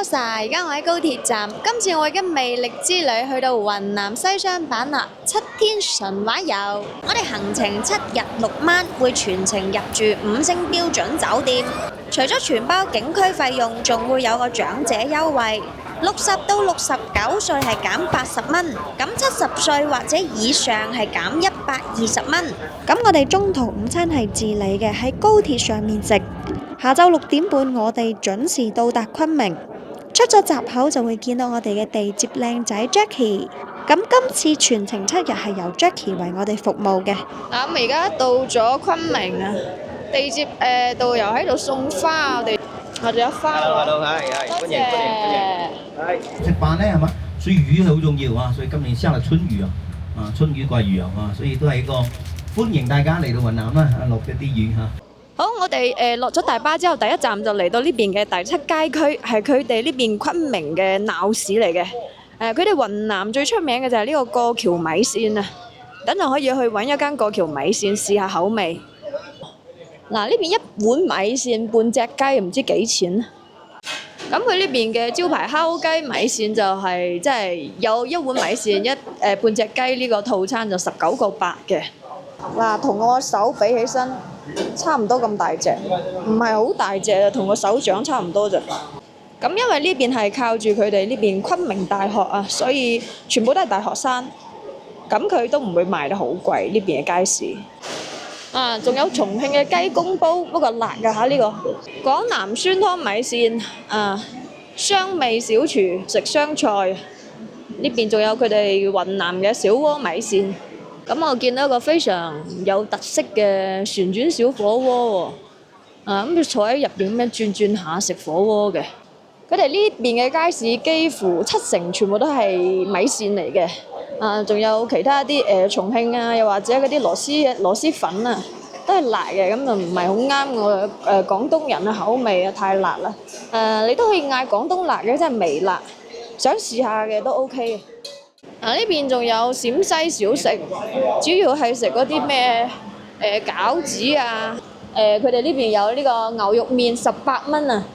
晒，而家我喺高鐵站。今次我嘅魅力之旅去到雲南西雙版納7天神話遊。我哋行程7日6晚，會全程入住5星標準酒店。除咗全包景區費用，仲會有個長者優惠。60到69歲係減80蚊，咁70歲或者以上係減120蚊。咁我哋中途午餐係自理嘅，喺高鐵上面食。下晝6點半我哋準時到達昆明，出咗閘口就會見到我哋嘅地接靚仔 Jackie。咁今次全程7日係由 Jackie 為我哋服務嘅。咁而家到咗昆明啊，地接導遊喺度送花，我哋有花喎。多謝。食飯咧係嘛？所以魚係好重要啊！所以今年下了春雨啊，春雨貴雨啊，所以都係一個歡迎大家嚟到雲南啦，落咗啲雨嚇。好，我哋落咗大巴之後，第一站就嚟到呢邊嘅第7街區，係佢哋呢邊昆明嘅鬧市嚟嘅。佢哋雲南最出名嘅就係呢個過橋米線啊！等陣可以去揾一間過橋米線試下口味。嗱，呢邊一碗米線半隻雞唔知幾錢啊？咁佢呢邊嘅招牌烤雞米線就係即係有一碗米線半隻雞呢個套餐就19個8嘅。嗱，同我手比起身差唔多咁大隻，唔係好大隻啊，同個手掌差唔多咋。咁因為呢邊係靠住佢哋呢邊昆明大學啊，所以全部都係大學生。咁佢都唔會賣得好貴呢邊嘅街市。仲有重慶嘅雞公煲，不過辣㗎嚇呢個。廣南酸湯米線，湘味小廚食湘菜。呢邊仲有佢哋雲南嘅小鍋米線。咁我見到一個非常有特色嘅旋轉小火鍋喎。咁佢坐喺入邊咁樣轉下食火鍋嘅。佢哋呢邊嘅街市幾乎70%全部都係米線嚟嘅，仲有其他啲重慶啊，又或者嗰啲螺絲粉啊，都係辣嘅，咁就唔係好啱我廣東人嘅口味啊，太辣啦。你都可以嗌廣東辣嘅，即係微辣，想試下嘅都 OK 嘅。呢邊仲有陝西小食，主要係食嗰啲咩餃子啊，佢哋呢邊有呢個牛肉麵18蚊啊！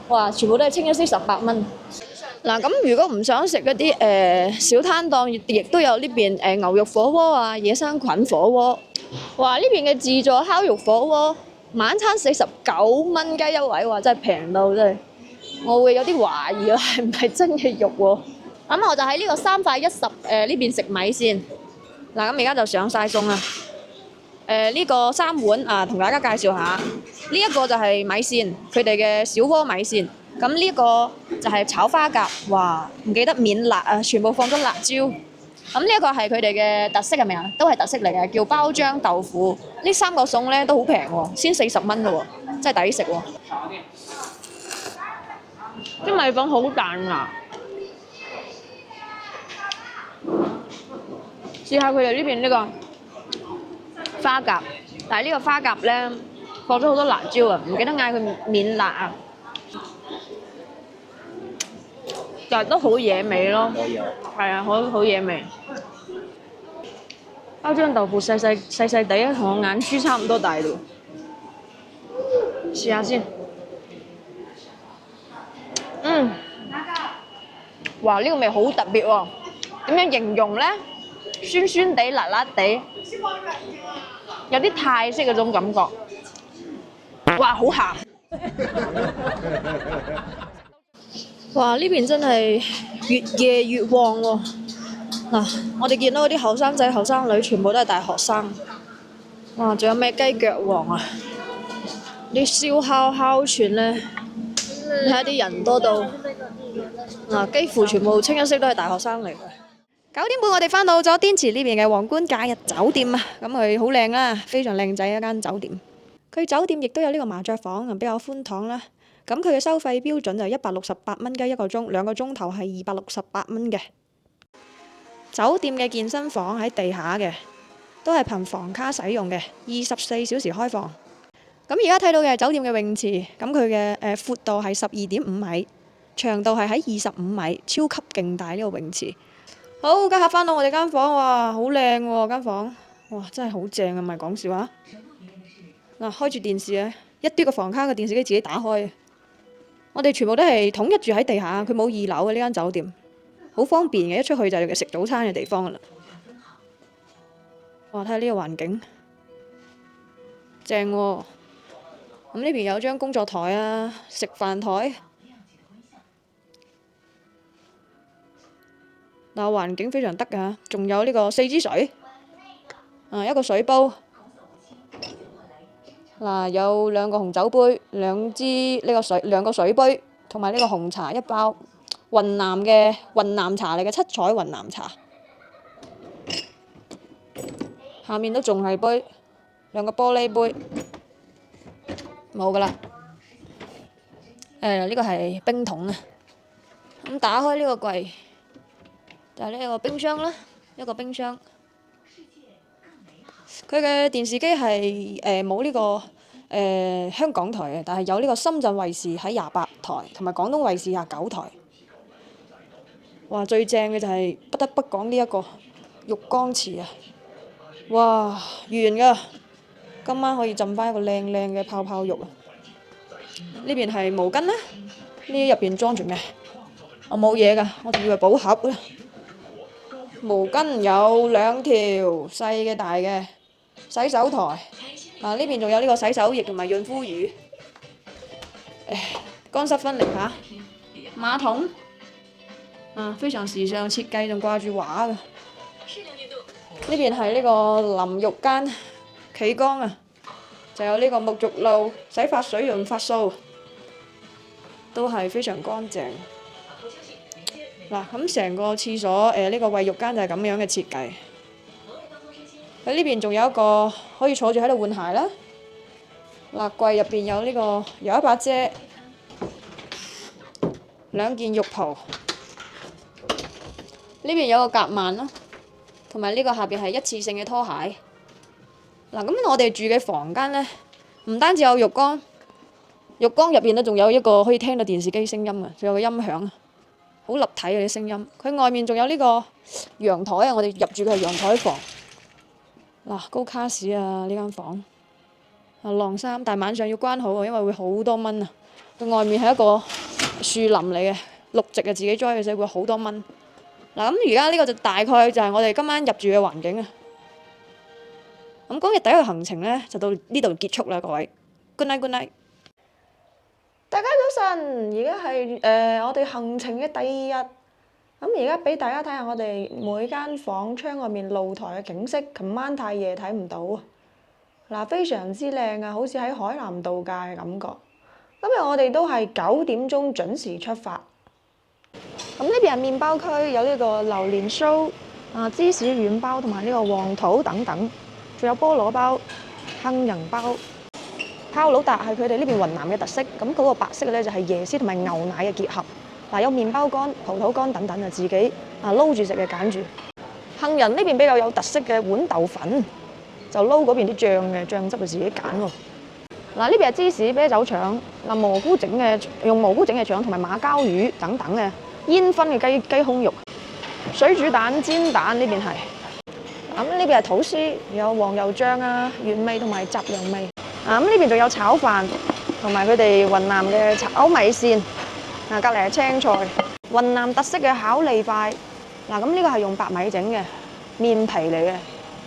哇！全部都係清一色18蚊。嗱，咁如果唔想食嗰啲小攤檔，亦都有呢邊牛肉火鍋啊、野生菌火鍋。哇！呢邊嘅自助烤肉火鍋，晚餐49蚊雞一位，哇！真係平到真係，我會有啲懷疑啊，係唔係真嘅肉喎？咁我就喺呢個3塊10呢邊食米線。嗱，咁而家就上晒餸啦。呢個3碗同大家介紹下，呢一個就係米線，佢哋嘅小鍋米線。咁呢個就係炒花甲，哇！唔記得免辣啊，全部放咗辣椒。咁呢一個係佢哋嘅特色係咪啊？都係特色嚟嘅，叫包漿豆腐。呢3個餸咧都好平喎，先40蚊嘅喎，真係抵食喎。啲米粉好彈牙，試下佢哋呢邊呢個花甲，但係呢個花甲咧放咗好多辣椒啊，唔記得嗌佢免辣啊，但係都好惹味咯，係啊，好惹味。包漿豆腐細細地啊，同我眼珠差唔多大度，試下先。哇！呢個味好特別喎，點樣形容咧？酸酸地、辣辣地，有啲泰式嗰種感覺。哇！好鹹。哇！呢邊真係越夜越旺喎。嗱，我哋見到嗰啲後生仔後生女全部都係大學生。哇！仲有咩雞腳王啊？啲燒烤烤串咧，你睇啲人多到幾乎全部清一色都係大學生嚟嘅。9點半我哋返到咗滇池呢邊嘅皇冠假日酒店啊，咁佢好靚啦，非常靚仔一間酒店。佢酒店亦都有呢個麻雀房，比較寬敞啦。咁佢嘅收費標準就168蚊雞1個鐘，2個鐘頭係268蚊嘅。酒店嘅健身房喺地下嘅，都係憑房卡使用嘅，24小時開放。咁而家睇到嘅係酒店嘅泳池，咁佢嘅闊度係12.5米，長度係喺25米，超級勁大呢個泳池。好，家下返到我哋間房，哇，好靚喎間房，哇，真係好正啊，唔係講笑啊！嗱，開住電視啊，一啲個房卡個電視機自己打開。我哋全部都係統一住喺地下，佢冇2樓嘅呢間酒店，好方便嘅，一出去就係食早餐嘅地方噶啦。哇！睇下呢個環境，正喎。咁呢邊有張工作台啊，食飯台。嗱，環境非常得㗎，仲有呢個4支水，一個水煲。嗱，有2個紅酒杯，兩個水杯，同埋呢個紅茶1包，雲南茶嚟嘅，七彩雲南茶。下面都仲係杯，2個玻璃杯，冇㗎啦。呢個係冰桶啊。咁打開呢個櫃，就係呢個冰箱啦，一個冰箱。佢嘅電視機係冇呢個香港台嘅，但係有呢個深圳衛視喺28台，同埋廣東衛視29台。哇！最正嘅就係不得不講呢一個浴缸池啊！哇，圓㗎，今晚可以浸翻一個靚靚嘅泡泡浴啊！呢邊係毛巾啦，呢入邊裝住咩？我冇嘢㗎，我仲以為寶盒啊！毛巾有2條，細嘅大嘅，洗手台。呢邊仲有呢個洗手液同埋潤膚乳。乾濕分離嚇。馬桶。非常時尚設計，仲掛住畫㗎。呢邊係呢個淋浴間企缸啊，就有呢個沐浴露、洗髮水、潤髮素，都係非常乾淨。嗱，咁成個廁所呢個衛浴間就係咁樣嘅設計。喺呢邊仲有一個可以坐住喺度換鞋啦。嗱，櫃入邊有一把遮，2件浴袍。呢邊有個夾萬啦，同埋呢個下邊係一次性嘅拖鞋。嗱，咁我哋住嘅房間呢，唔單止有浴缸，浴缸入邊呢仲有一個可以聽到電視機聲音嘅，仲有個音響，好立體嘅啲聲音。佢外面仲有呢個陽台啊，我哋入住嘅係陽台房。嗱，高卡士啊呢間房，晾衫，但係晚上要關好喎，因為會好多蚊啊。佢外面係一個樹林嚟嘅，綠植啊自己栽嘅，所以會好多蚊。嗱，咁而家呢個就大概就係我哋今晚入住嘅環境啊。咁今日第一個行程呢，就到呢度結束啦，各位。Good night，good night。大家早晨，而家係我哋行程嘅第2日。咁而家俾大家睇下我哋每間房窗外面露台嘅景色。琴晚太夜睇唔到啊。嗱，非常之靚啊，好似喺海南度假嘅感覺。今日我哋都係9點鐘準時出發。咁呢邊係麵包區，有呢個榴蓮酥、芝士軟包同埋呢個黃桃等等，仲有菠蘿包、杏仁包。泡魯達係佢哋呢邊雲南嘅特色，咁嗰個白色嘅咧就係椰絲同埋牛奶嘅結合。嗱，有麵包乾、葡萄乾等等啊，自己撈住食嘅揀住。杏仁呢邊比較有特色嘅豌豆粉，就撈嗰邊啲醬嘅醬汁就自己揀喎。嗱，呢邊係芝士啤酒腸，用蘑菇整嘅腸同埋馬鮫魚等等嘅煙燻嘅雞胸肉，水煮蛋、煎蛋呢邊係。咁呢邊係吐司，有黃油醬啊、原味同埋雜糧味。咁呢邊仲有炒飯，同埋佢哋雲南嘅炒米線。隔離係青菜，雲南特色嘅巧利塊。咁呢個係用白米整嘅麵皮嚟嘅，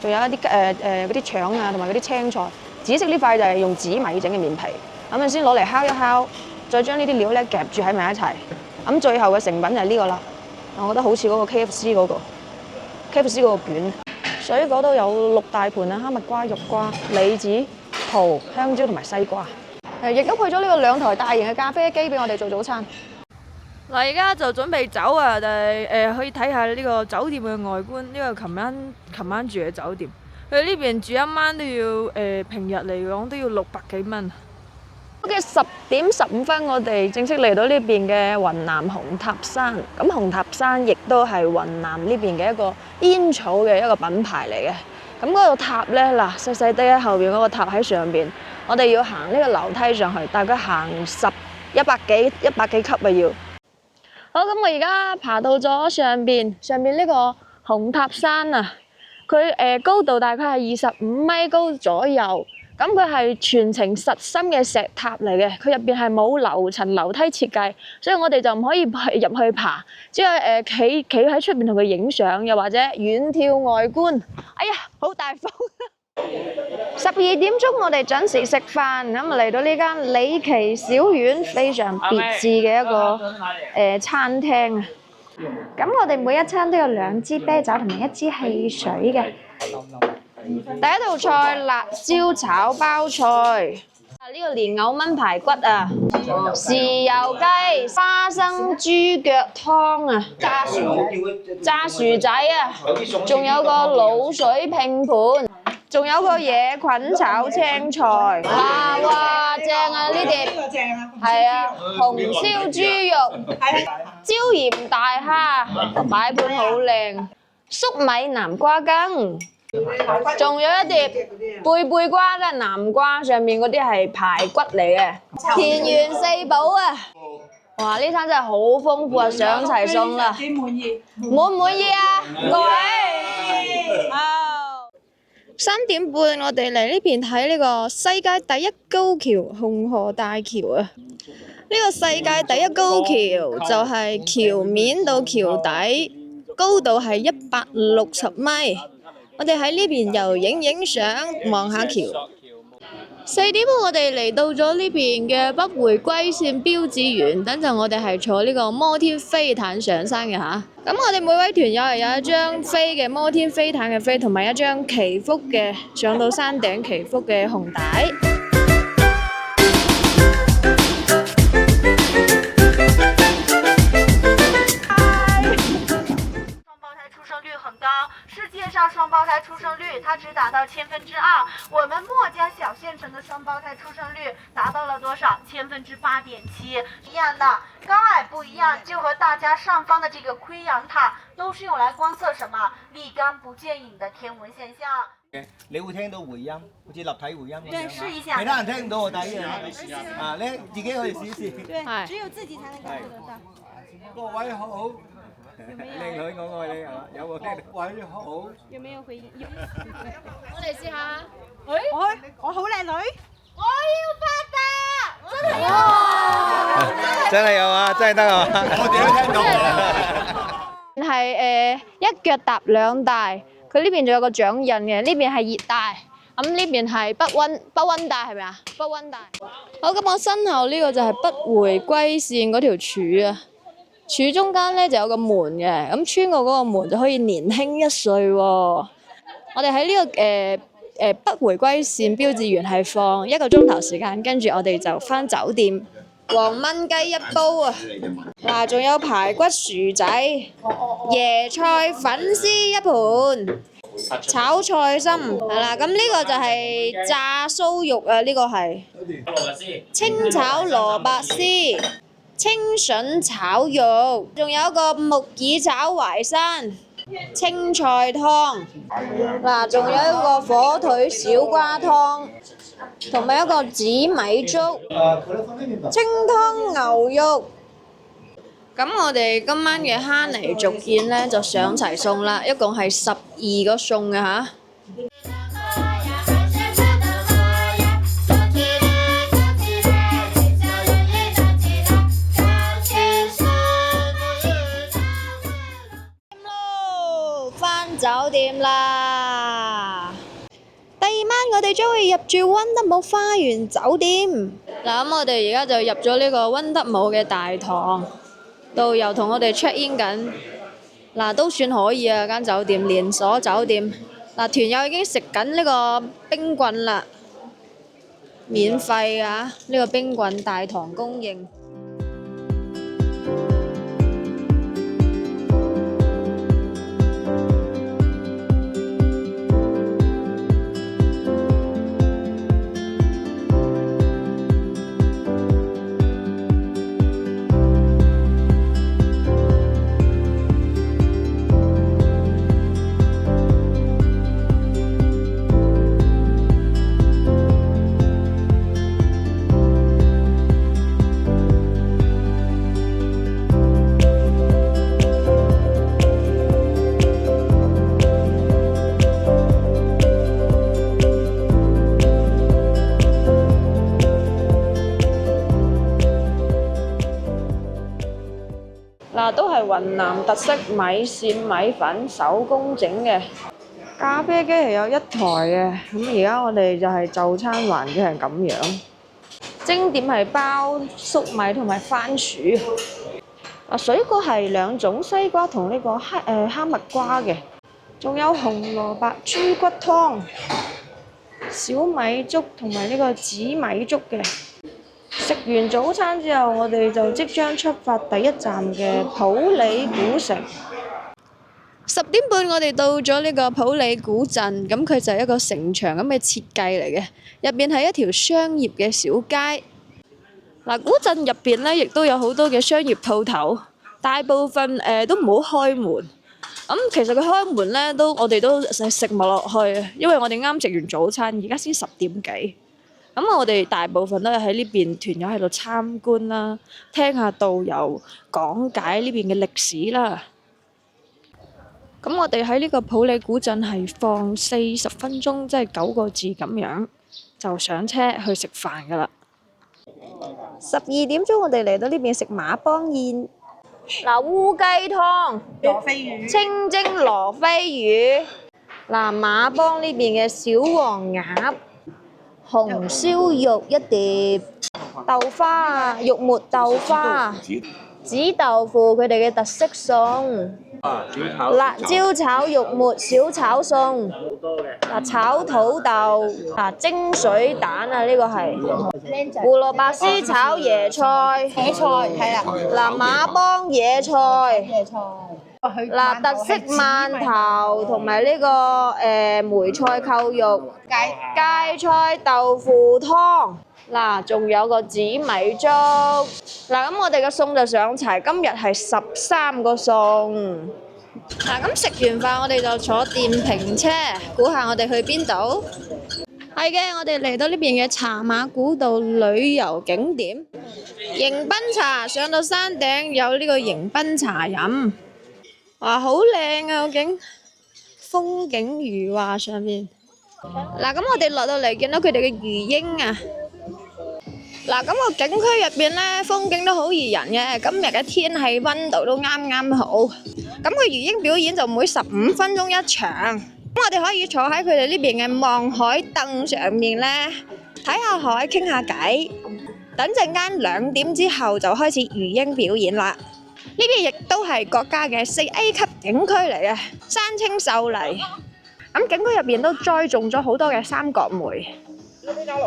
仲有一啲嗰啲腸啊，同埋嗰啲青菜。紫色呢塊就係用紫米整嘅麵皮，咁先攞嚟烤一烤，再將呢啲料咧夾住喺埋一齊。咁最後嘅成品就係呢個啦。我覺得好似嗰個 KFC 嗰個卷。水果都有6大盤啊，哈密瓜、肉瓜、李子、桃、香蕉同埋西瓜。亦都配咗呢個2台大型嘅咖啡機俾我哋做早餐。嗱，而家就準備走啊！就係去睇下呢個酒店嘅外觀。呢個琴晚住嘅酒店，佢呢邊住一晚都要平日嚟講都要600幾蚊。嘅10點15分，我哋正式嚟到呢邊嘅雲南紅塔山。咁紅塔山亦都係雲南呢邊嘅一個煙草嘅一個品牌嚟嘅。咁嗰個塔咧，嗱細細啲喺後邊嗰個塔喺上邊，我哋要行呢個樓梯上去，大概行100幾級啊要。好，咁我而家爬到咗上邊呢個紅塔山啊，佢高度大概係25米高左右。咁佢係全程實心嘅石塔嚟嘅，佢入邊係冇樓層樓梯設計，所以我哋就唔可以入去爬，只係企喺出邊同佢影相，又或者遠眺外觀。哎呀，好大風！12點鐘我哋準時食飯，咁啊嚟到呢間李奇小院，非常別緻嘅一個餐廳啊。咁我哋每一餐都有2支啤酒同埋1支汽水嘅。第一道菜辣椒炒包菜，呢個蓮藕炆排骨啊，豉油雞、花生豬腳湯啊，炸薯仔啊，仲有個滷水拼盤，仲有個野菌炒青菜，哇正啊！呢碟係啊，紅燒豬肉，椒鹽大蝦，擺盤好靚，粟米南瓜羹。仲有一碟貝瓜咧，南瓜上面嗰啲係排骨嚟嘅，田園四寶啊！哇，呢餐真係好豐富啊，上齊餸啦！幾滿意？滿唔滿意啊？各位，3點半我哋嚟呢邊睇呢個世界第一高橋紅河大橋啊！呢個世界第一高橋就係橋面到橋底高度係160米。我哋喺呢邊又影相，望下橋。4點半我哋嚟到咗呢邊嘅北回歸線標誌園，等陣我哋係坐呢個摩天飛毯上山嘅吓。咁我哋每位團友係有一張飛嘅摩天飛毯嘅飛，同埋一張祈福嘅上到山頂祈福嘅紅帶。世界上双胞胎出生率它只达到2%，我们墨家小县城的双胞胎出生率达到了多少？8.7%，一样的。高矮不一样，就和大家上方的这个窥阳塔都是用来观测什麼立竿不見影的天文現象。你會聽到回音，好似立體回音咁樣。對，試一下。其他人聽唔到我睇嘅。啊，你自己可以試一試。對，只有自己才能感受得到。各位好。靚女，我愛你係嘛？有冇聽到？喂，好。有沒有回應？我哋試下。我好靚女。我要發達！真係有啊！真係得啊！我哋都聽到。係一腳踏兩大，佢呢邊仲有個掌印嘅，呢邊係熱帶，咁呢邊係北溫帶係咪啊？北溫帶。好，咁我身後呢個就係北回歸線嗰條柱啊。柱中間咧就有個門嘅，咁穿過嗰個門就可以年輕1歲喎。我哋喺呢個北回歸線標誌園係放1個鐘頭時間，跟住我哋就返酒店。黃燜雞1煲啊！嗱，仲有排骨薯仔、椰菜粉絲1盤、炒菜心係啦。咁呢個就係炸酥肉啊，呢個係清炒蘿蔔絲。清筍炒肉，仲有一個木耳炒淮山、青菜湯，嗱，仲有一個火腿小瓜湯，同埋一個紫米粥、清湯牛肉。咁我哋今晚嘅蝦泥續宴呢，就上齊餸啦，一共係12個餸嘅吓。酒店啦！第2晚我哋將會入住溫德姆花園酒店。嗱，咁我哋而家就入咗呢個溫德姆嘅大堂，導遊同我哋 check in 緊。嗱，都算可以啊，間酒店連鎖酒店。嗱，團友已經食緊呢個冰棍啦，免費啊！呢個冰棍大堂供應。雲南特色米線米粉手工整嘅。咖啡機係有一台嘅，咁而家我哋就係就餐環嘅係咁樣。蒸點係包粟米同埋番薯。水果係兩種西瓜同呢個哈密瓜嘅，仲有紅蘿蔔豬骨湯、小米粥同埋呢個紫米粥嘅。食完早餐之後，我哋就即將出發第一站嘅普洱古城。10點半我哋到咗呢個普洱古鎮，咁佢就係一個城牆咁嘅設計嚟嘅，入邊係一條商業嘅小街。嗱，古鎮入邊咧亦都有好多嘅商業鋪頭，大部分都冇開門。咁其實佢開門咧我哋都食唔落去，因為我哋啱食完早餐，而家先10點幾。咁我哋大部分都係喺呢邊團友喺度參觀啦，聽下導遊講解呢邊嘅歷史啦。咁我哋喺呢個普洱古鎮係放40分鐘，即係9個字咁樣，就上車去食飯㗎啦。12點鐘我哋嚟到呢邊食馬幫宴。嗱，烏雞湯、羅非魚、清蒸羅非魚。嗱，馬幫呢邊嘅小黃鴨、紅燒肉一碟，豆花、肉末豆花、紫豆腐佢哋嘅特色餸。辣椒炒肉末小炒餸，炒土豆，蒸水蛋啊，呢個係胡蘿蔔絲炒椰菜，野菜係啦，馬幫野菜，特色饅頭同埋呢個梅菜扣肉，芥菜豆腐湯。仲有個紫米粥。咁我哋嘅餸就上齊，今日係13個餸。咁食完飯我哋就坐電瓶車，估下我哋去邊度？係嘅，我哋嚟到呢邊嘅茶馬古道旅遊景點，迎賓茶。上到山頂有呢個迎賓茶飲，哇，好靚啊！風景如畫上面。咁我哋落到嚟見到佢哋嘅魚鷹啊。咁個景區入邊咧，風景都好宜人嘅。今日嘅天氣溫度都啱啱好。咁佢魚鷹表演就每15分鐘一場。咁我哋可以坐喺佢哋呢邊嘅望海凳上面咧，睇下海，傾下偈。等陣間2點之後就開始魚鷹表演啦。呢邊亦都係國家嘅4A 級景區嚟嘅，山清秀麗。咁景區入邊都栽種咗好多嘅三角梅，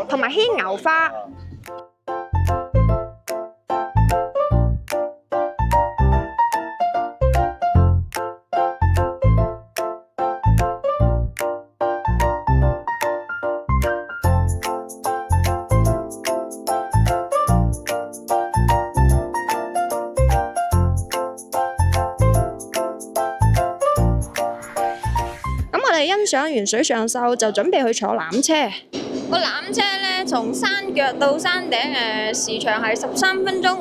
同埋牽牛花。欣賞完水上秀就準備去坐纜車。個纜車咧從山腳到山頂時長係13分鐘。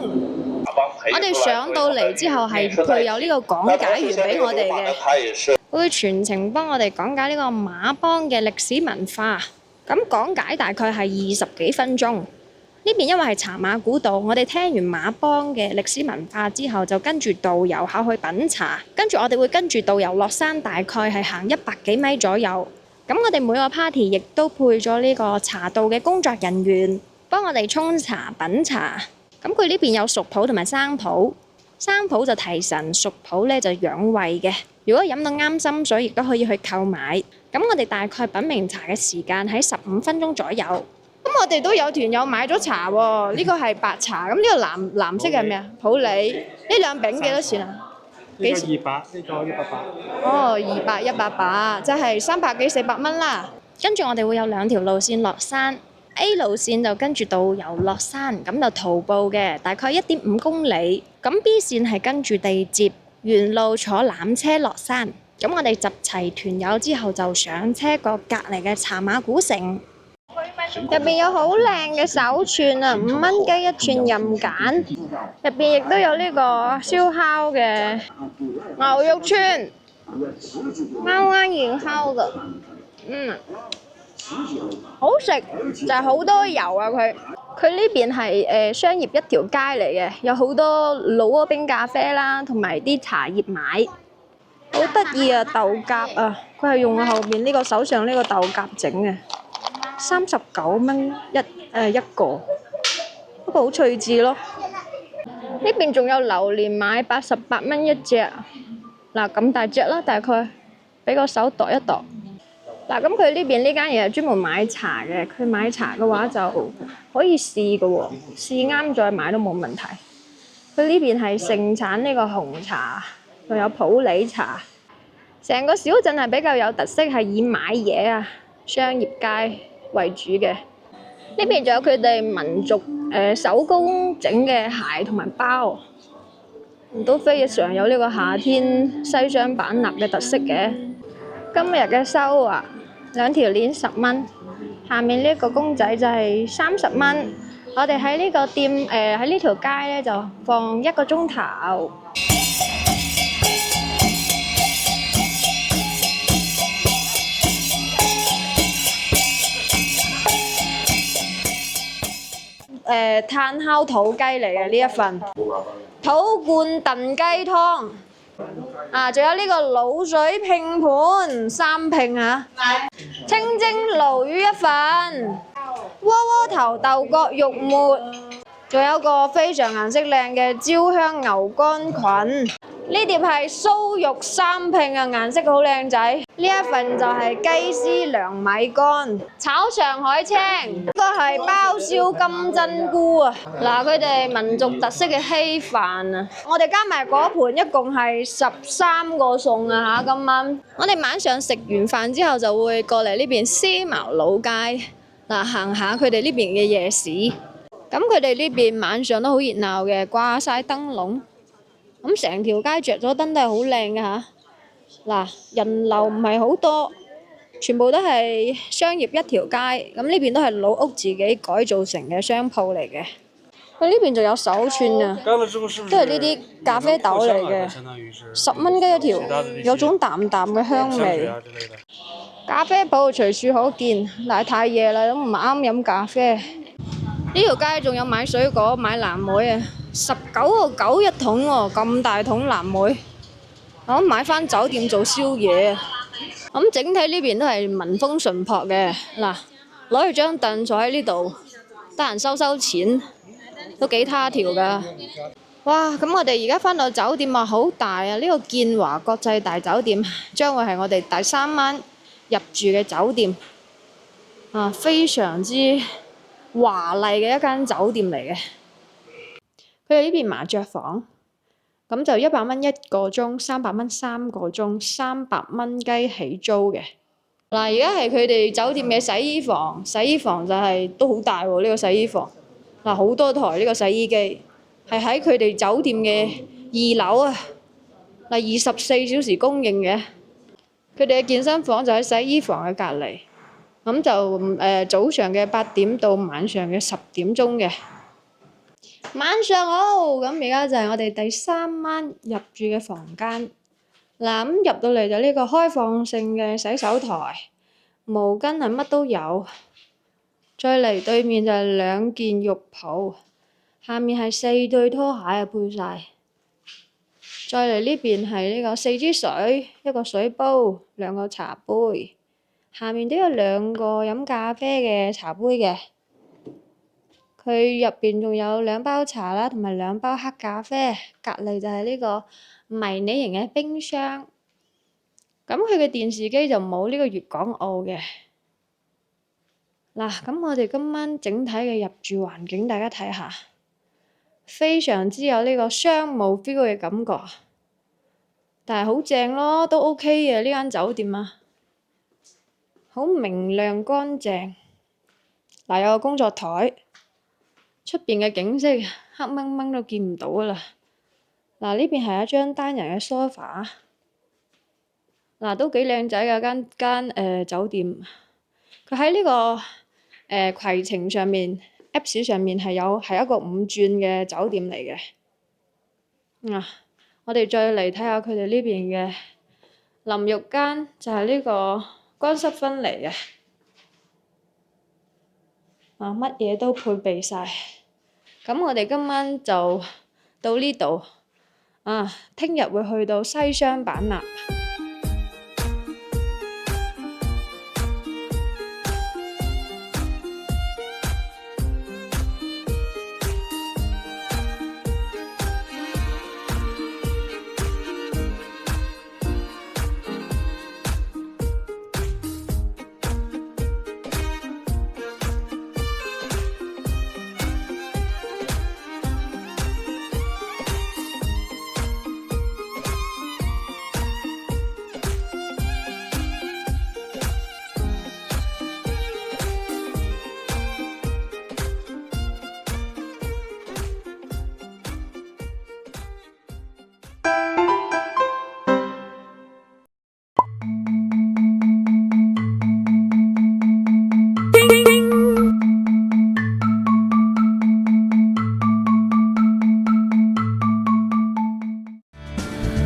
我哋上到嚟之後係配有呢個講解員俾我哋嘅，會全程幫我哋講解呢個馬幫嘅歷史文化。咁講解大概係20幾分鐘。呢邊因為係茶馬古道，我哋聽完馬幫嘅歷史文化之後，就跟住導遊考去品茶，跟住我哋會跟住導遊落山，大概係行100幾米左右。咁我哋每個 party 亦都配咗呢個茶道嘅工作人員，幫我哋沖茶品茶。咁佢呢邊有熟普同埋生普，生普就提神，熟普咧就養胃嘅。如果飲到啱心水，亦都可以去購買。咁我哋大概品茗茶嘅時間喺15分鐘左右。咁我哋都有團友買咗茶喎，呢個係白茶，咁呢個藍色係咩啊？普洱，呢兩餅幾多錢啊？呢個200，呢個180。哦，200、180，即係300幾400蚊啦。跟住我哋會有2條路線落山 ，A 路線就跟住導遊落山，咁就徒步嘅，大概1.5公里。咁 B 線係跟住地接，沿路坐纜車落山。咁我哋集齊團友之後就上車過隔離嘅茶馬古城。入邊有好靚嘅手串啊，5蚊雞一串任揀。入邊亦都有呢個燒烤嘅牛肉串，啱啱現烤㗎，好食就係好多油啊佢佢呢邊係商業一條街嚟嘅，有好多老撾冰咖啡啦，同埋啲茶葉買，好得意啊！豆莢啊，佢係用後面呢個手上呢個豆莢整嘅，39蚊一個，不過好趣致咯。呢邊仲有榴蓮買88蚊一隻，嗱咁大隻啦，大概俾個手度一度。嗱咁佢呢邊呢間嘢係專門買茶嘅，佢買茶嘅話就可以試嘅喎，試啱再買都冇問題。佢呢邊係盛產呢個紅茶，仲有普洱茶。成個小鎮係比較有特色，係以買嘢啊、商業街為主嘅。呢邊仲有佢哋民族手工整嘅鞋同埋包，都非常有呢個夏天西雙版納嘅特色嘅。今日嘅收啊，2條鏈10蚊，下面呢個公仔就係30蚊。我哋喺呢個店喺呢條街咧就放1個鐘頭。炭烤土雞嚟嘅呢一份，土罐燉雞湯。啊，仲有呢個滷水拼盤3拼啊，清蒸鱸魚1份，窩窩頭豆角肉末，仲有個非常顏色靚嘅焦香牛肝菌。呢碟係酥肉3拼啊，顏色好靚仔。呢一份就係雞絲涼米乾，炒上海青，呢個係包燒金針菇啊。嗱，佢哋民族特色嘅稀飯啊，我哋加埋嗰盤一共係13個餸啊嚇。今晚我哋晚上食完飯之後就會過嚟呢邊絲茅老街嗱，行下佢哋呢邊嘅夜市。咁佢哋呢邊晚上都好熱鬧嘅，掛晒燈籠。咁成條街着咗燈都係好靚嘅嚇。嗱，人流唔係好多，全部都係商業一條街。咁呢邊都係老屋自己改造成嘅商鋪嚟嘅。佢呢邊仲有手串啊，都係呢啲咖啡豆嚟嘅，10蚊雞一條，有種淡淡嘅香味。咖啡鋪隨處可見，但係太夜啦，都唔啱飲咖啡。呢條街仲有買水果、買藍莓啊，19.9一桶喎，咁大桶藍莓，我買返酒店做宵夜啊！咁整體呢邊都係民風淳樸嘅，嗱，攞住張凳坐喺呢度，得閒收錢，都幾他條㗎。哇！咁我哋而家返到酒店啊，好大啊！呢個建華國際大酒店將會係我哋第3晚入住嘅酒店，啊，非常之華麗嘅一間酒店嚟嘅。佢哋呢邊麻雀房，咁就100蚊1個鐘，300蚊3個鐘，300蚊雞起租嘅。嗱，而家係佢哋酒店嘅洗衣房，洗衣房就係都好大喎，呢個洗衣房。嗱，好多台呢個洗衣機，係喺佢哋酒店嘅2樓啊。嗱，24小時供應嘅。佢哋嘅健身房就喺洗衣房嘅隔離，咁就早上嘅8點到晚上嘅10點鐘嘅。晚上好，咁而家就係我哋第3晚入住嘅房間。嗱，咁入到嚟就呢個開放性嘅洗手台，毛巾係乜都有。再嚟對面就係2件浴袍，下面係4對拖鞋啊，配晒。再嚟呢邊係呢個4支水，一個水煲，2個茶杯，下面都有2個飲咖啡嘅茶杯嘅。佢入邊仲有2包茶啦，同埋2包黑咖啡。隔離就係呢個迷你型嘅冰箱。咁佢嘅電視機就冇呢個粵港澳嘅。嗱，咁我哋今晚整體嘅入住環境，大家睇下，非常之有呢個商務 feel 嘅感覺。但係好正咯，都 OK 嘅呢間酒店啊，好明亮乾淨。嗱，有個工作台，出邊嘅景色黑掹掹都見唔到噶啦。嗱，呢邊係一張單人嘅 sofa， 嗱都幾靚仔㗎間酒店。佢喺呢個攜程上面 Apps 上面係一個5鑽嘅酒店嚟嘅。我哋再嚟睇下佢哋呢邊嘅淋浴間，就係呢個乾濕分離嘅。乜嘢都配備晒。咁我哋今晚就到呢度，聽日會去到西雙版納。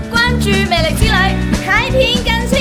關注魅力之旅，開篇更新。